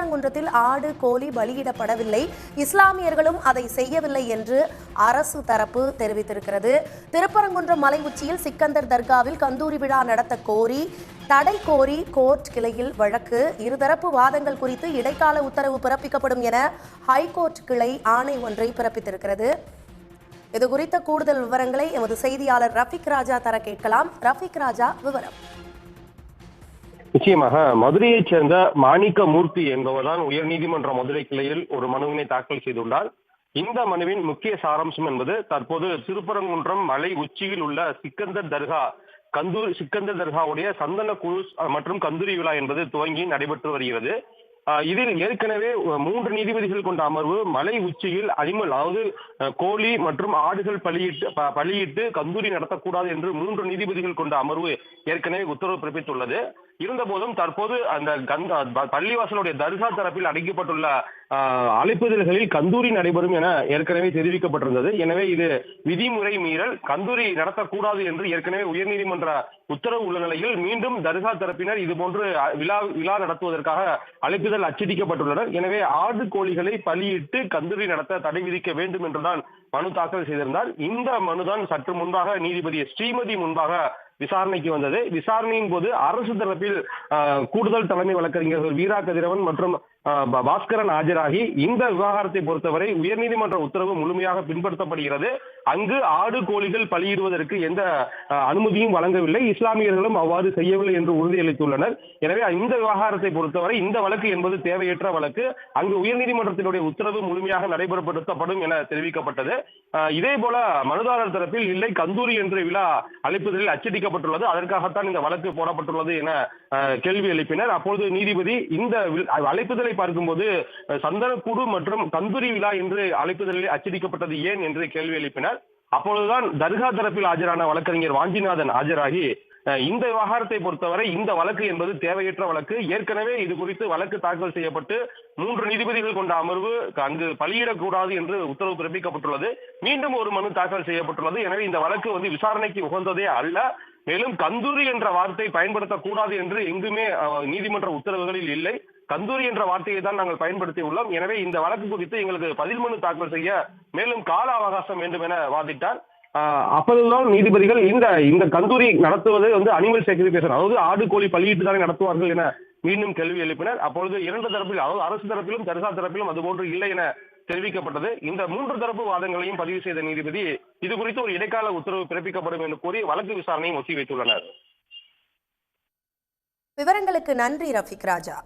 திருப்பரங்குன்றத்தில் ஆடு கோழி பலியிடப்படவில்லை, இஸ்லாமியர்களும் அதை செய்யவில்லை என்று அரசு தரப்பு தெரிவித்திருக்கிறது. திருப்பரங்குன்றம் மலை உச்சியில் சிக்கந்தர் தர்காவில் கந்தூரி விழா நடத்த கோரி தடை கோரி கோர்ட் கிளையில் வழக்கு. இருதரப்பு வாதங்கள் குறித்து இடைக்கால உத்தரவு பிறப்பிக்கப்படும் என ஹைகோர்ட் கிளை ஆணை ஒன்றை பிறப்பித்திருக்கிறது. இது குறித்த கூடுதல் விவரங்களை எமது செய்தியாளர் ரஃபிக் ராஜா தர கேட்கலாம். ரஃபிக் ராஜா, விவரம். நிச்சயமாக மதுரையைச் சேர்ந்த மாணிக்கமூர்த்தி என்பவர்தான் உயர்நீதிமன்ற மதுரை கிளையில் ஒரு மனுவினை தாக்கல் செய்துள்ளார். இந்த மனுவின் முக்கிய சாராம்சம் என்பது தற்போது திருப்பரங்குன்றம் மலை உச்சியில் உள்ள சிக்கந்தர் தர்காவுடைய சந்தன குழு மற்றும் கந்தூரி விழா என்பது துவங்கி நடைபெற்று வருகிறது. இதில் ஏற்கனவே 3 நீதிபதிகள் கொண்ட அமர்வு மலை உச்சியில் அதாவது கோழி மற்றும் ஆடுகள் பலியிட்டு கந்தூரி நடத்தக்கூடாது என்று 3 நீதிபதிகள் கொண்ட அமர்வு ஏற்கனவே உத்தரவு பிறப்பித்துள்ளது. இருந்தபோதும் தற்போது அந்த பள்ளிவாசலுடைய தர்கா தரப்பில் அடைக்கப்பட்டுள்ள அழைப்புதல்களில் கந்தூரி நடைபெறும் என ஏற்கனவே தெரிவிக்கப்பட்டிருந்தது. எனவே இது விதிமுறை மீறல், கந்தூரி நடத்தக்கூடாது என்று ஏற்கனவே உயர்நீதிமன்ற உத்தரவு உள்ள நிலையில் மீண்டும் தர்கா தரப்பினர் இதுபோன்று விழா நடத்துவதற்காக அழைப்புதல் அச்சடிக்கப்பட்டுள்ளனர். எனவே ஆடு கோழிகளை பலியிட்டு கந்தூரி நடத்த தடை விதிக்க வேண்டும் என்றுதான் மனு தாக்கல் செய்திருந்தார். இந்த மனுதான் சற்று முன்பாக நீதிபதி ஸ்ரீமதி முன்பாக விசாரணைக்கு வந்தது. விசாரணையின் போது அரசு தரப்பில் கூடுதல் தலைமை வழக்கறிஞர்கள் வீரா கதிரவன் மற்றும் பாஸ்கரன் ஆஜராகி இந்த விவகாரத்தை பொறுத்தவரை உயர்நீதிமன்ற உத்தரவு முழுமையாக பின்பற்றப்படுகிறது, அங்கு ஆடு கோழிகள் பலியிடுவதற்கு எந்த அனுமதியும் வழங்கவில்லை, இஸ்லாமியர்களும் அவ்வாறு செய்யவில்லை என்று உறுதியளித்துள்ளனர். எனவே இந்த விவகாரத்தை பொறுத்தவரை இந்த வழக்கு என்பது தேவையற்ற வழக்கு, அங்கு உயர்நீதிமன்றத்தினுடைய உத்தரவு முழுமையாக நடைமுறைப்படுத்தப்படும் என தெரிவிக்கப்பட்டது. இதே போல மனுதாரர் தரப்பில் இல்லை, கந்தூரி என்ற விழா அழைப்புதலில் அச்சடிக்கப்பட்டுள்ளது, அதற்காகத்தான் இந்த வழக்கு போடப்பட்டுள்ளது என கேள்வி எழுப்பினர். அப்போது நீதிபதி இந்த அழைப்புதலை பார்க்கும்போது சந்தனக்கூடு மற்றும் கந்தூரி விழா என்று அழைப்புதலில் அச்சடிக்கப்பட்டது ஏன் என்று கேள்வி எழுப்பினர். அப்பொழுதுதான் தர்கா தரப்பில் ஆஜரான வழக்கறிஞர் வாஞ்சிநாதன் ஆஜராகி இந்த விவகாரத்தை பொறுத்தவரை இந்த வழக்கு என்பது தேவையற்ற வழக்கு, ஏற்கனவே இது குறித்து வழக்கு தாக்கல் செய்யப்பட்டு 3 நீதிபதிகள் கொண்ட அமர்வு அங்கு பலியிடக்கூடாது என்று உத்தரவு பிறப்பிக்கப்பட்டுள்ளது, மீண்டும் ஒரு மனு தாக்கல் செய்யப்பட்டுள்ளது. எனவே இந்த வழக்கு விசாரணைக்கு உகந்ததே அல்ல, மேலும் கந்தூரி என்ற வார்த்தை பயன்படுத்தக்கூடாது என்று எங்குமே நீதிமன்ற உத்தரவுகளில் இல்லை, கந்தூரி என்ற வார்த்தையை தான் நாங்கள் பயன்படுத்தி உள்ளோம். எனவே இந்த வழக்கு குறித்து எங்களுக்கு பதில் மனு தாக்கல் செய்ய மேலும் கால அவகாசம் வேண்டும் என வாதிட்டார். அப்போதுதான் நீதிபதிகள் இந்த கந்தூரி நடத்துவது அனிமல் சாக்ரிஃபைஸ், அதாவது ஆடு கோழி பலியிட்டு தானே நடத்துவார்கள் என மீண்டும் கேள்வி எழுப்பினர். அப்பொழுது 2 தரப்பில், அதாவது அரசு தரப்பிலும் தர்கா தரப்பிலும் அதுபோன்று இல்லை என தெரிவிக்கப்பட்டது. இந்த 3 தரப்பு வாதங்களையும் பதிவு செய்த நீதிபதி இது குறித்து ஒரு இடைக்கால உத்தரவு பிறப்பிக்கப்படும் என்று கூறி வழக்கு விசாரணையை ஒத்தி வைத்துள்ளனர். விவரங்களுக்கு நன்றி ரஃபிக் ராஜா.